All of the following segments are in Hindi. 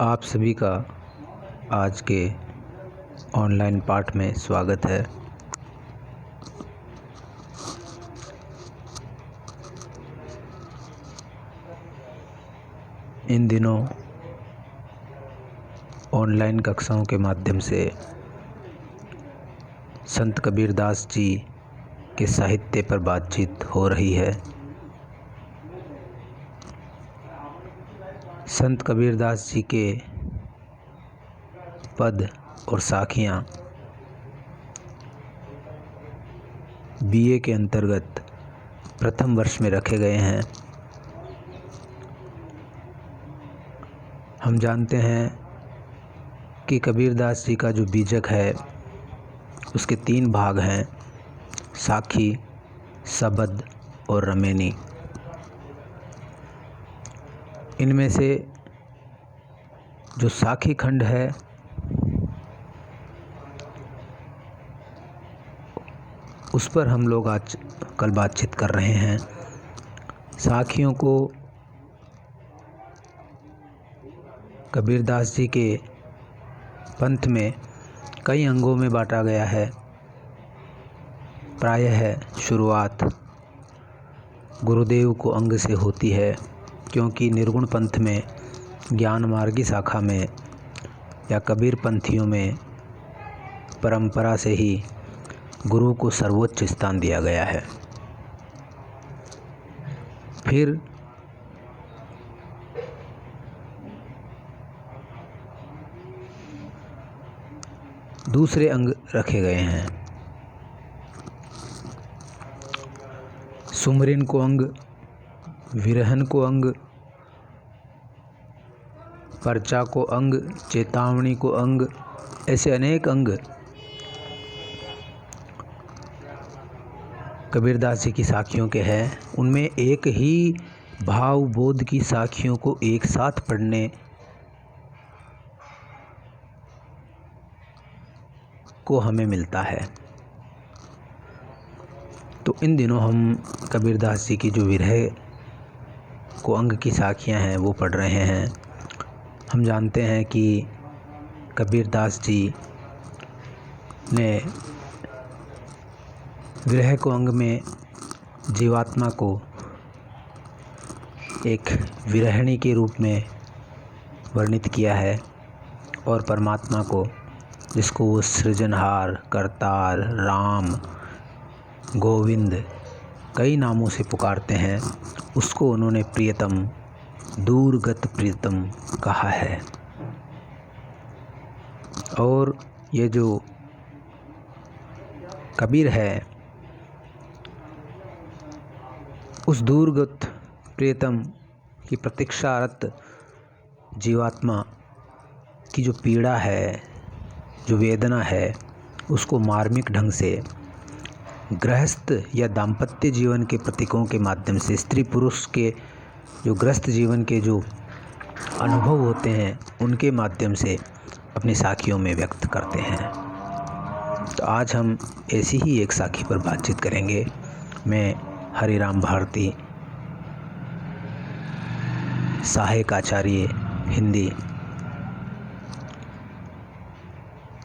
आप सभी का आज के ऑनलाइन पाठ में स्वागत है। इन दिनों ऑनलाइन कक्षाओं के माध्यम से संत कबीरदास जी के साहित्य पर बातचीत हो रही है। संत कबीरदास जी के पद और साखियाँ बीए के अंतर्गत प्रथम वर्ष में रखे गए हैं। हम जानते हैं कि कबीरदास जी का जो बीजक है उसके 3 भाग हैं, साखी, सबद और रमेनी। इनमें से जो साखी खंड है उस पर हम लोग आज कल बातचीत कर रहे हैं। साखियों को कबीरदास जी के पंथ में कई अंगों में बांटा गया है। प्रायः शुरुआत गुरुदेव को अंग से होती है, क्योंकि निर्गुण पंथ में, ज्ञान मार्गी शाखा में या कबीर पंथियों में परंपरा से ही गुरु को सर्वोच्च स्थान दिया गया है। फिर दूसरे अंग रखे गए हैं। सुमरिन को अंग, विरहन को अंग, पर्चा को अंग, चेतावनी को अंग, ऐसे अनेक अंग कबीरदास जी की साखियों के हैं। उनमें एक ही भाव बोध की साखियों को एक साथ पढ़ने को हमें मिलता है। तो इन दिनों हम कबीरदास जी की जो विरह को अंग की साखियां हैं वो पढ़ रहे हैं। हम जानते हैं कि कबीरदास जी ने विरह को अंग में जीवात्मा को एक विरहिणी के रूप में वर्णित किया है और परमात्मा को, जिसको वो सृजनहार, करतार, राम, गोविंद कई नामों से पुकारते हैं, उसको उन्होंने प्रियतम, दूरगत प्रियतम कहा है। और ये जो कबीर है, उस दूरगत प्रियतम की प्रतीक्षारत जीवात्मा की जो पीड़ा है, जो वेदना है, उसको मार्मिक ढंग से गृहस्थ या दाम्पत्य जीवन के प्रतीकों के माध्यम से, स्त्री पुरुष के जो गृहस्थ जीवन के जो अनुभव होते हैं उनके माध्यम से अपनी साखियों में व्यक्त करते हैं। तो आज हम ऐसी ही एक साखी पर बातचीत करेंगे। मैं हरिराम भारती, सहायक आचार्य हिंदी,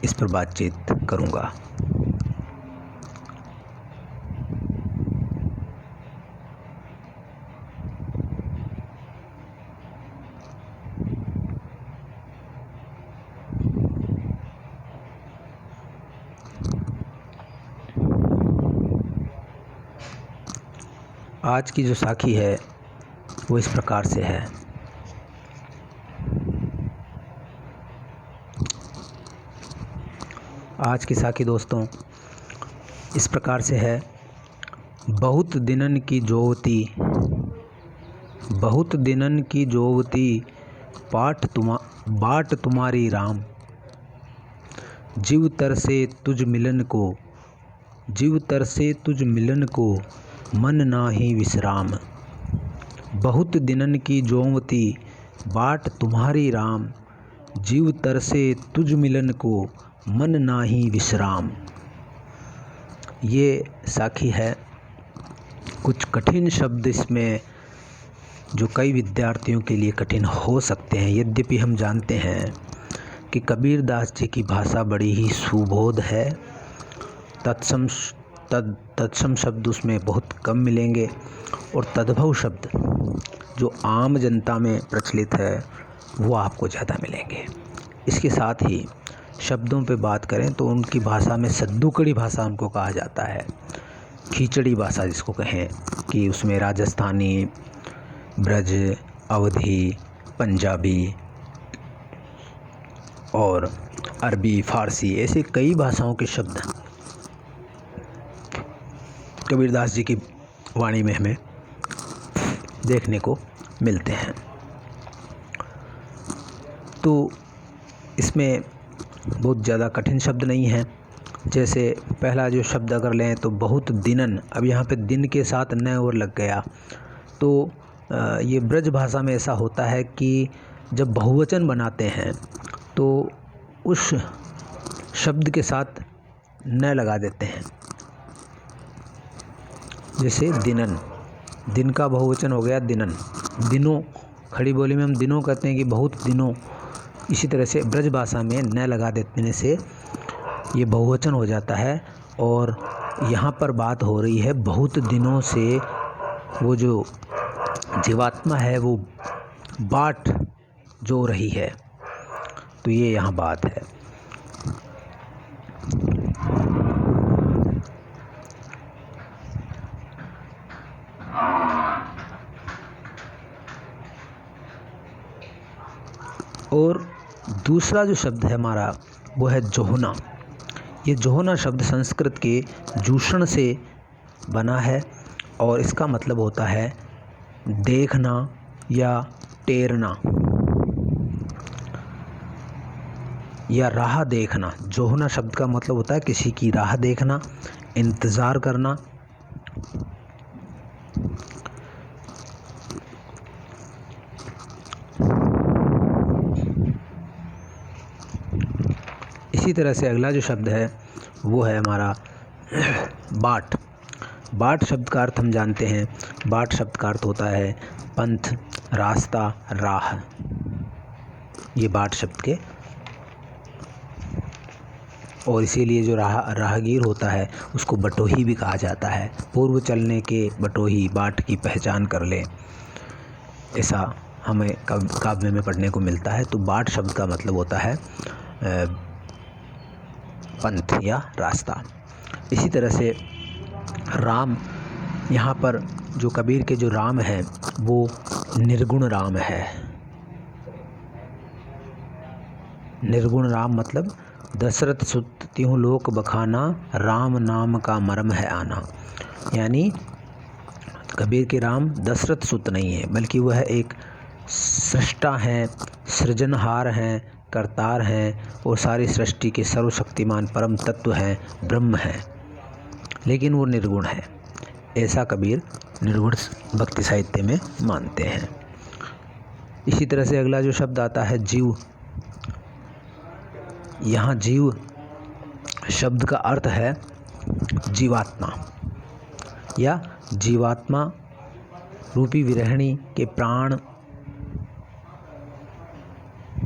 इस पर बातचीत करूंगा। आज की जो साखी है वो इस प्रकार से है। आज की साखी दोस्तों इस प्रकार से है। बहुत दिनन की जोवती, बहुत दिनन की जोवती, बाट तुम्हारी राम, जीव तर से तुझ मिलन को, जीव तर से तुझ मिलन को, मन नाही विश्राम। बहुत दिनन की जोवती, बाट तुम्हारी राम, जीव तर से तुझ मिलन को, मन नाही विश्राम। ये साखी है। कुछ कठिन शब्द इसमें जो कई विद्यार्थियों के लिए कठिन हो सकते हैं। यद्यपि हम जानते हैं कि कबीरदास जी की भाषा बड़ी ही सुबोध है, तत्सम शब्द उसमें बहुत कम मिलेंगे और तद्भव शब्द जो आम जनता में प्रचलित है वो आपको ज़्यादा मिलेंगे। इसके साथ ही शब्दों पे बात करें तो उनकी भाषा में सद्दुकड़ी भाषा उनको कहा जाता है, खिचड़ी भाषा जिसको कहें, कि उसमें राजस्थानी, ब्रज, अवधी, पंजाबी और अरबी, फारसी ऐसे कई भाषाओं के शब्द कबीरदास जी की वाणी में हमें देखने को मिलते हैं। तो इसमें बहुत ज़्यादा कठिन शब्द नहीं हैं। जैसे पहला जो शब्द अगर लें तो बहुत दिनन, अब यहाँ पे दिन के साथ न और लग गया, तो ये ब्रज भाषा में ऐसा होता है कि जब बहुवचन बनाते हैं तो उस शब्द के साथ न लगा देते हैं। जैसे दिनन, दिन का बहुवचन हो गया दिनन, दिनों, खड़ी बोली में हम दिनों कहते हैं कि बहुत दिनों। इसी तरह से ब्रज भाषा में न लगा देने से ये बहुवचन हो जाता है। और यहाँ पर बात हो रही है बहुत दिनों से वो जो जीवात्मा है वो बाट जो रही है, तो ये यहाँ बात है। और दूसरा जो शब्द है हमारा वो है जोहना। ये जोहना शब्द संस्कृत के जूषण से बना है और इसका मतलब होता है देखना या टेरना या राह देखना। जोहना शब्द का मतलब होता है किसी की राह देखना, इंतज़ार करना। इसी तरह से अगला जो शब्द है वो है हमारा बाट। बाट शब्द का अर्थ हम जानते हैं। बाट शब्द का अर्थ होता है पंथ, रास्ता, राह। ये बाट शब्द के, और इसीलिए जो राहगीर होता है उसको बटोही भी कहा जाता है। पूर्व चलने के बटोही, बाट की पहचान कर ले, ऐसा हमें काव्य में पढ़ने को मिलता है। तो बाट शब्द का मतलब होता है पंथ या रास्ता। इसी तरह से राम, यहाँ पर जो कबीर के जो राम है वो निर्गुण राम है। निर्गुण राम मतलब दशरथ सुत त्यों लोक बखाना, राम नाम का मर्म है आना। यानी कबीर के राम दशरथ सुत नहीं है, बल्कि वह एक सृष्टा हैं, सृजनहार हैं, करतार हैं और सारी सृष्टि के सर्वशक्तिमान परम तत्व हैं, ब्रह्म हैं, लेकिन वो निर्गुण है। ऐसा कबीर निर्गुण भक्ति साहित्य में मानते हैं। इसी तरह से अगला जो शब्द आता है जीव। यहाँ जीव शब्द का अर्थ है जीवात्मा या जीवात्मा रूपी विरहिणी के प्राण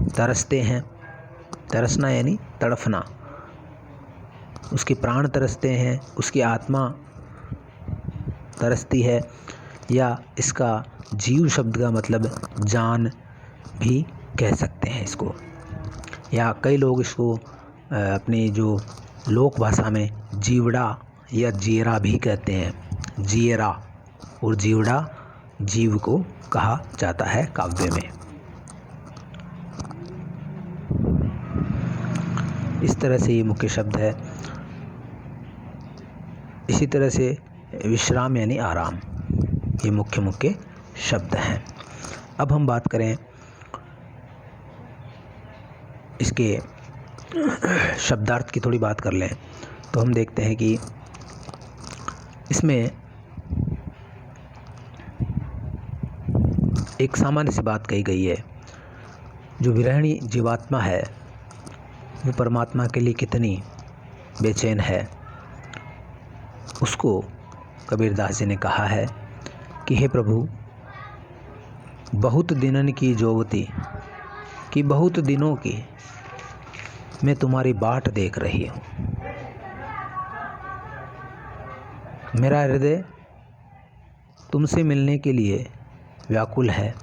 तरसते हैं। तरसना यानी तड़फना, उसके प्राण तरसते हैं, उसकी आत्मा तरसती है। या इसका जीव शब्द का मतलब जान भी कह सकते हैं इसको, या कई लोग इसको अपनी जो लोक भाषा में जीवड़ा या जीरा भी कहते हैं। जीरा और जीवड़ा जीव को कहा जाता है काव्य में। इस तरह से ये मुख्य शब्द है। इसी तरह से विश्राम यानी आराम, ये मुख्य शब्द हैं। अब हम बात करें इसके शब्दार्थ की, थोड़ी बात कर लें तो हम देखते हैं कि इसमें एक सामान्य सी बात कही गई है। जो विरहिणी जीवात्मा है वो परमात्मा के लिए कितनी बेचैन है, उसको कबीरदास जी ने कहा है कि हे प्रभु, बहुत दिनन की जोवती कि बहुत दिनों की मैं तुम्हारी बाट देख रही हूँ। मेरा हृदय तुमसे मिलने के लिए व्याकुल है।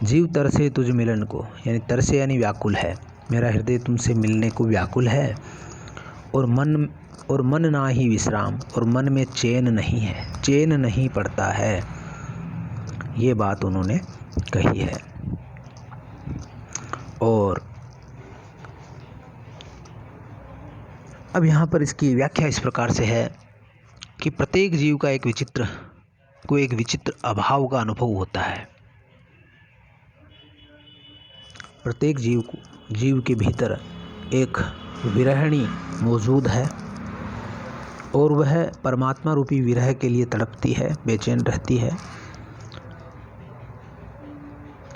जीव तरसे तुझ मिलन को, यानी तरसे यानी व्याकुल है। मेरा हृदय तुमसे मिलने को व्याकुल है और मन ना ही विश्राम, और मन में चैन नहीं है, चैन नहीं पड़ता है। ये बात उन्होंने कही है। और अब यहाँ पर इसकी व्याख्या इस प्रकार से है कि प्रत्येक जीव का एक विचित्र अभाव का अनुभव होता है। प्रत्येक जीव के भीतर एक विरहिणी मौजूद है और वह परमात्मा रूपी विरह के लिए तड़पती है, बेचैन रहती है।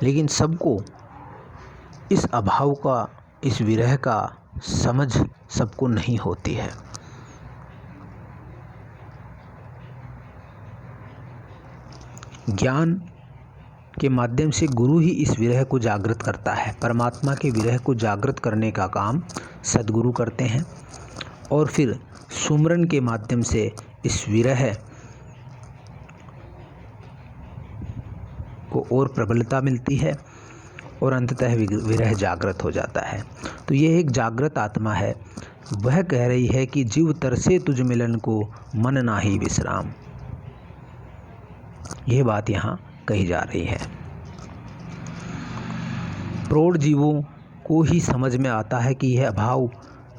लेकिन सबको इस अभाव का, इस विरह का समझ सबको नहीं होती है। ज्ञान के माध्यम से गुरु ही इस विरह को जागृत करता है। परमात्मा के विरह को जागृत करने का काम सद्गुरु करते हैं और फिर सुमरन के माध्यम से इस विरह को और प्रबलता मिलती है और अंततः विरह जागृत हो जाता है। तो यह एक जागृत आत्मा है। वह कह रही है कि जीव तरसे तुझ मिलन को, मन नाही विश्राम। यह बात यहाँ कही जा रही है। प्रौढ़ जीवों को ही समझ में आता है कि यह अभाव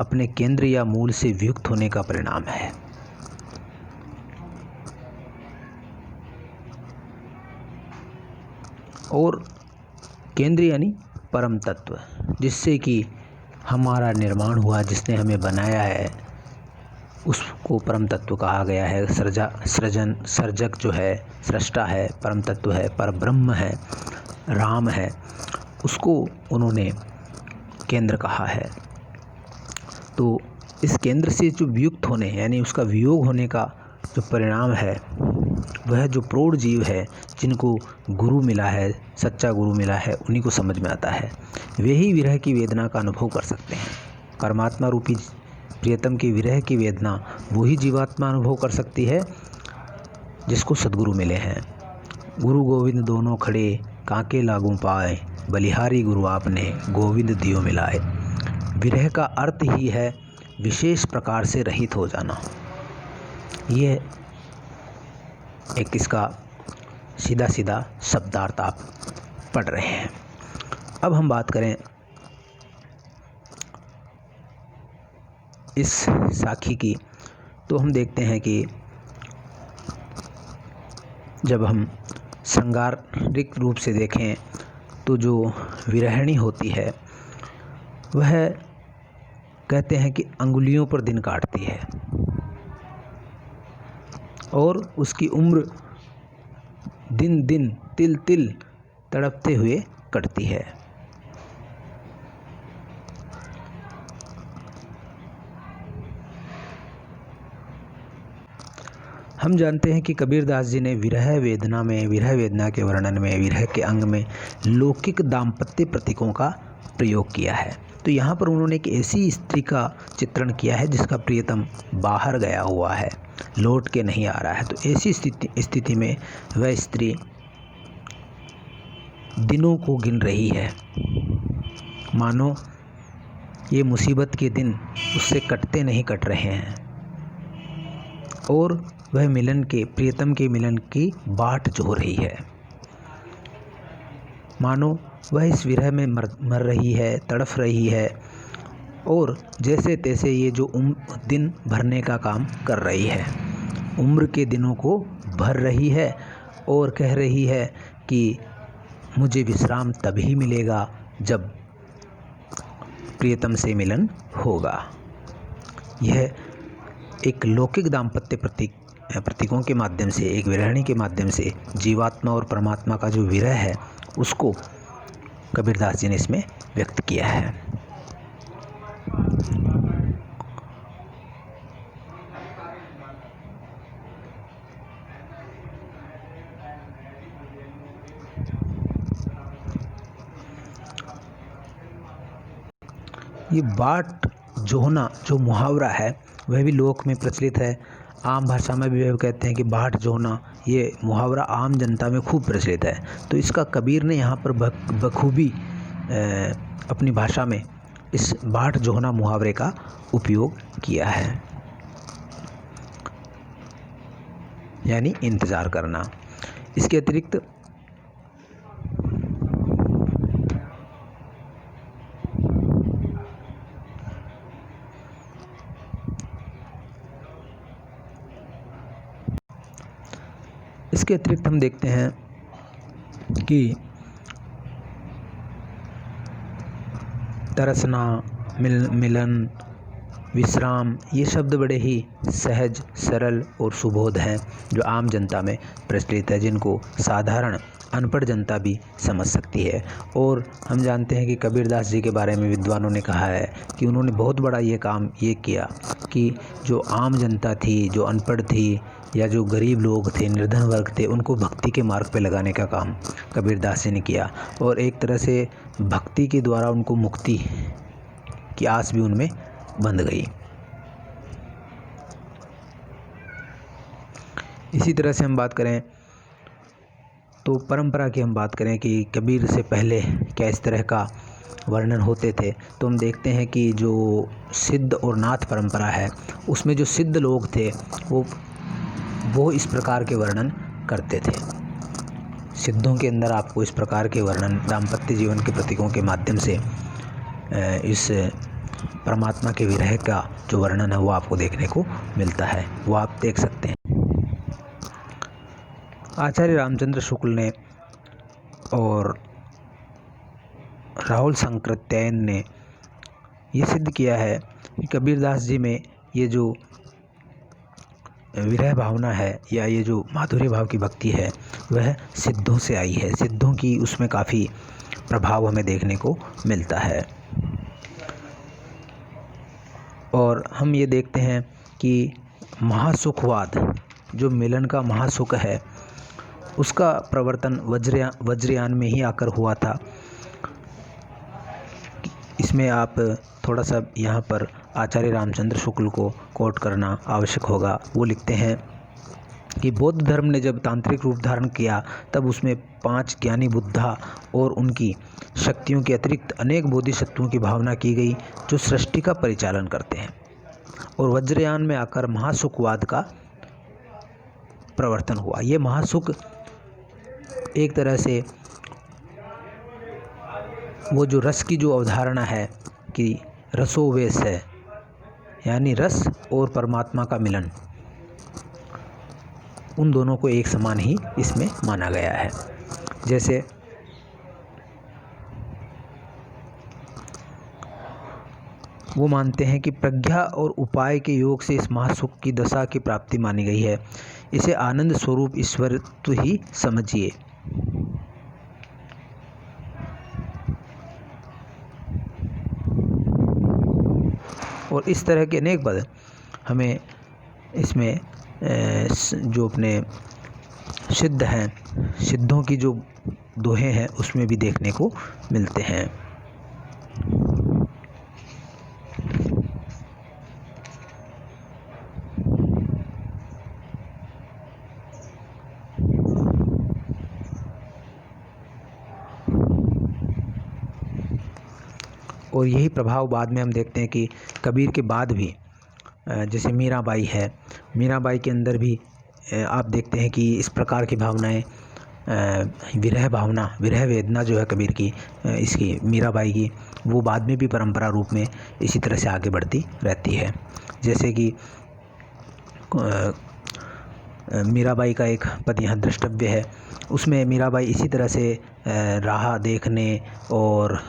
अपने केंद्र या मूल से वियुक्त होने का परिणाम है। और केंद्र यानी परम तत्व, जिससे कि हमारा निर्माण हुआ, जिसने हमें बनाया है, उसको परम तत्व कहा गया है। सर्जक जो है, सृष्टा है, परम तत्व है, पर ब्रह्म है, राम है, उसको उन्होंने केंद्र कहा है। तो इस केंद्र से जो वियुक्त होने, यानी उसका वियोग होने का जो परिणाम है, वह जो प्रौढ़ जीव है, जिनको गुरु मिला है, सच्चा गुरु मिला है, उन्हीं को समझ में आता है। वे ही विरह की वेदना का अनुभव कर सकते हैं। परमात्मा रूपी प्रियतम की विरह की वेदना वही जीवात्मा अनुभव कर सकती है जिसको सद्गुरु मिले हैं। गुरु गोविंद दोनों खड़े, कांके लागू पाए, बलिहारी गुरु आपने, गोविंद दियो मिलाए। विरह का अर्थ ही है विशेष प्रकार से रहित हो जाना। ये एक इसका सीधा सीधा शब्दार्थ आप पढ़ रहे हैं। अब हम बात करें इस साखी की, तो हम देखते हैं कि जब हम श्रृंगारिक रूप से देखें तो जो विरहिणी होती है वह कहते हैं कि अंगुलियों पर दिन काटती है और उसकी उम्र दिन दिन तिल तिल तड़पते हुए कटती है। हम जानते हैं कि कबीरदास जी ने विरह वेदना के वर्णन में, विरह के अंग में लौकिक दाम्पत्य प्रतीकों का प्रयोग किया है। तो यहाँ पर उन्होंने एक ऐसी स्त्री का चित्रण किया है जिसका प्रियतम बाहर गया हुआ है, लौट के नहीं आ रहा है। तो ऐसी स्थिति में वह स्त्री दिनों को गिन रही है, मानो ये मुसीबत के दिन उससे कटते नहीं कट रहे हैं और वह प्रियतम के मिलन की बाट जो रही है। मानो वह इस विरह में मर रही है, तड़फ रही है और जैसे तैसे ये जो दिन भरने का काम कर रही है, उम्र के दिनों को भर रही है और कह रही है कि मुझे विश्राम तभी मिलेगा जब प्रियतम से मिलन होगा। यह एक लौकिक दाम्पत्य प्रतीकों के माध्यम से, एक विरहिणी के माध्यम से जीवात्मा और परमात्मा का जो विरह है उसको कबीरदास जी ने इसमें व्यक्त किया है। ये बाट जोहना जो मुहावरा है वह भी लोक में प्रचलित है। आम भाषा में भी वह कहते हैं कि बाट जोहना, ये मुहावरा आम जनता में खूब प्रचलित है। तो इसका कबीर ने यहाँ पर बखूबी अपनी भाषा में इस बाट जोहना मुहावरे का उपयोग किया है, यानी इंतज़ार करना। इसके अतिरिक्त हम देखते हैं कि तरसना, मिलन, विश्राम, ये शब्द बड़े ही सहज, सरल और सुबोध हैं जो आम जनता में प्रचलित है, जिनको साधारण अनपढ़ जनता भी समझ सकती है। और हम जानते हैं कि कबीरदास जी के बारे में विद्वानों ने कहा है कि उन्होंने बहुत बड़ा ये काम किया कि जो आम जनता थी, जो अनपढ़ थी या जो गरीब लोग थे, निर्धन वर्ग थे, उनको भक्ति के मार्ग पे लगाने का काम कबीरदास जी ने किया। और एक तरह से भक्ति के द्वारा उनको मुक्ति की आस भी उनमें बंध गई। इसी तरह से हम बात करें तो परंपरा की हम बात करें कि कबीर से पहले क्या इस तरह का वर्णन होते थे, तो हम देखते हैं कि जो सिद्ध और नाथ परंपरा है उसमें जो सिद्ध लोग थे वो इस प्रकार के वर्णन करते थे। सिद्धों के अंदर आपको इस प्रकार के वर्णन दाम्पत्य जीवन के प्रतीकों के माध्यम से इस परमात्मा के विरह का जो वर्णन है वो आपको देखने को मिलता है, वो आप देख सकते हैं। आचार्य रामचंद्र शुक्ल ने और राहुल संकृत्यायन ने ये सिद्ध किया है कि कबीरदास जी में ये जो विरह भावना है या ये जो माधुर्य भाव की भक्ति है वह सिद्धों से आई है। सिद्धों की उसमें काफ़ी प्रभाव हमें देखने को मिलता है। और हम ये देखते हैं कि महासुखवाद, जो मिलन का महासुख है, उसका प्रवर्तन वज्रयान में ही आकर हुआ था। इसमें आप थोड़ा सा यहाँ पर आचार्य रामचंद्र शुक्ल को कोट करना आवश्यक होगा। वो लिखते हैं कि बौद्ध धर्म ने जब तांत्रिक रूप धारण किया तब उसमें 5 ज्ञानी बुद्धा और उनकी शक्तियों के अतिरिक्त अनेक बोधिसत्वों की भावना की गई जो सृष्टि का परिचालन करते हैं। और वज्रयान में आकर महासुखवाद का प्रवर्तन हुआ। ये महासुख एक तरह से वो जो रस की जो अवधारणा है कि रसोवेश है, यानी रस और परमात्मा का मिलन, उन दोनों को एक समान ही इसमें माना गया है। जैसे वो मानते हैं कि प्रज्ञा और उपाय के योग से इस महासुख की दशा की प्राप्ति मानी गई है। इसे आनंद स्वरूप ईश्वरत्व ही समझिए। और इस तरह के अनेक पद हमें इसमें जो अपने सिद्ध हैं, सिद्धों की जो दोहे हैं उसमें भी देखने को मिलते हैं। और यही प्रभाव बाद में हम देखते हैं कि कबीर के बाद भी जैसे मीराबाई है, मीराबाई के अंदर भी आप देखते हैं कि इस प्रकार की भावनाएं, विरह भावना, विरह वेदना जो है कबीर की, इसकी मीराबाई की, वो बाद में भी परंपरा रूप में इसी तरह से आगे बढ़ती रहती है। जैसे कि मीराबाई का एक पद यहाँ द्रष्टव्य है, उसमें मीराबाई इसी तरह से राह देखने और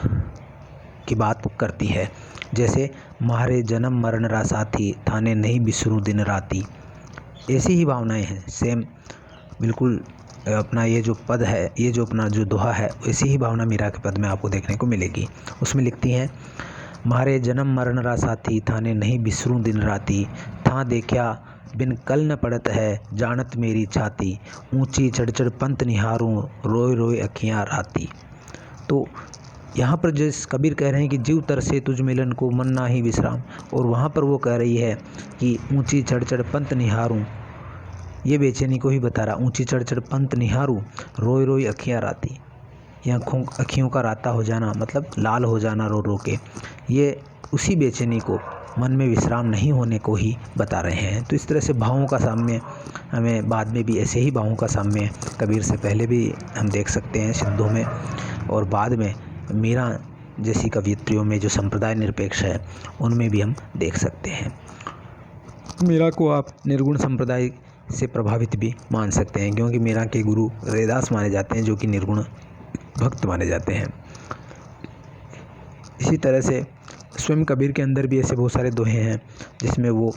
की बात करती है। जैसे मारे जन्म मरण रा साथी, थाने नहीं बिसरूं दिन राती। ऐसी ही भावनाएं हैं, सेम बिल्कुल अपना ये जो पद है, ये जो अपना जो दोहा है, ऐसी ही भावना मीरा के पद में आपको देखने को मिलेगी। उसमें लिखती हैं, मारे जन्म मरण रा साथी, थाने नहीं बिसरूं दिन राती। था देखा बिन कल न पड़त है, जानत मेरी छाती। ऊंची चढ़ चढ़ पंत निहारूं, रोए रोए अखियाँ राती। तो यहाँ पर जिस कबीर कह रहे हैं कि जीव तरसे तुझ मिलन को मन ना ही विश्राम, और वहाँ पर वो कह रही है कि ऊंची चढ़ चढ़ पंत निहारूं, ये बेचैनी को ही बता रहा। ऊंची चढ़ चढ़ पंत निहारूं, रोई रोई अखियाँ राती। यहाँ अखियों का राता हो जाना मतलब लाल हो जाना रो रो के, ये उसी बेचैनी को, मन में विश्राम नहीं होने को ही बता रहे हैं। तो इस तरह से भावों का साम्य हमें बाद में भी ऐसे ही भावों का साम्य कबीर से पहले भी हम देख सकते हैं सिद्धों में, और बाद में मीरा जैसी कवियत्रियों में जो संप्रदाय निरपेक्ष है उनमें भी हम देख सकते हैं। मीरा को आप निर्गुण संप्रदाय से प्रभावित भी मान सकते हैं, क्योंकि मीरा के गुरु रैदास माने जाते हैं जो कि निर्गुण भक्त माने जाते हैं। इसी तरह से स्वयं कबीर के अंदर भी ऐसे बहुत सारे दोहे हैं जिसमें वो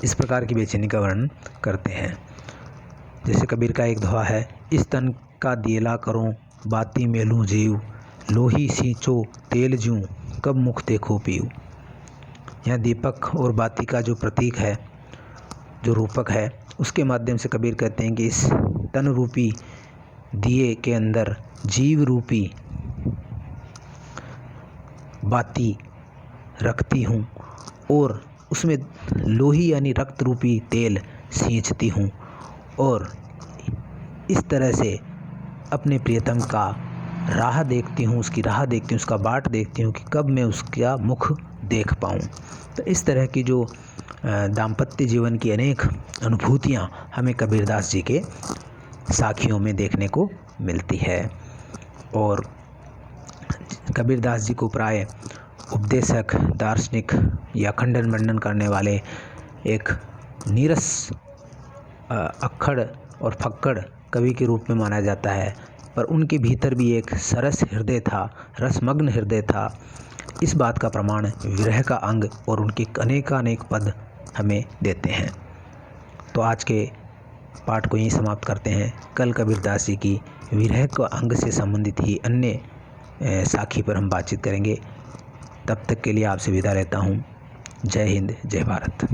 इस प्रकार की बेचैनी का वर्णन करते हैं। जैसे कबीर का एक दोहा है, इस तन का दियला करूं बाती मेलूं जीव, लोही सींचो तेल जूं कब मुख देखो पीऊ। यहाँ दीपक और बाती का जो प्रतीक है, जो रूपक है, उसके माध्यम से कबीर कहते हैं कि इस तन रूपी दिए के अंदर जीव रूपी बाती रखती हूँ और उसमें लोही यानी रक्त रूपी तेल सींचती हूँ, और इस तरह से अपने प्रियतम का राह देखती हूँ, उसकी राह देखती हूँ, उसका बाट देखती हूँ कि कब मैं उसका मुख देख पाऊँ। तो इस तरह की जो दाम्पत्य जीवन की अनेक अनुभूतियाँ हमें कबीरदास जी के साखियों में देखने को मिलती है। और कबीरदास जी को प्राय उपदेशक, दार्शनिक या खंडन मंडन करने वाले एक नीरस, अक्खड़ और फक्कड़ कवि के रूप में माना जाता है, पर उनके भीतर भी एक सरस हृदय था, रसमग्न हृदय था। इस बात का प्रमाण विरह का अंग और उनके अनेकानेक पद हमें देते हैं। तो आज के पाठ को यहीं समाप्त करते हैं। कल कबीरदास जी की विरह का अंग से संबंधित ही अन्य साखी पर हम बातचीत करेंगे। तब तक के लिए आपसे विदा लेता हूँ। जय हिंद, जय भारत।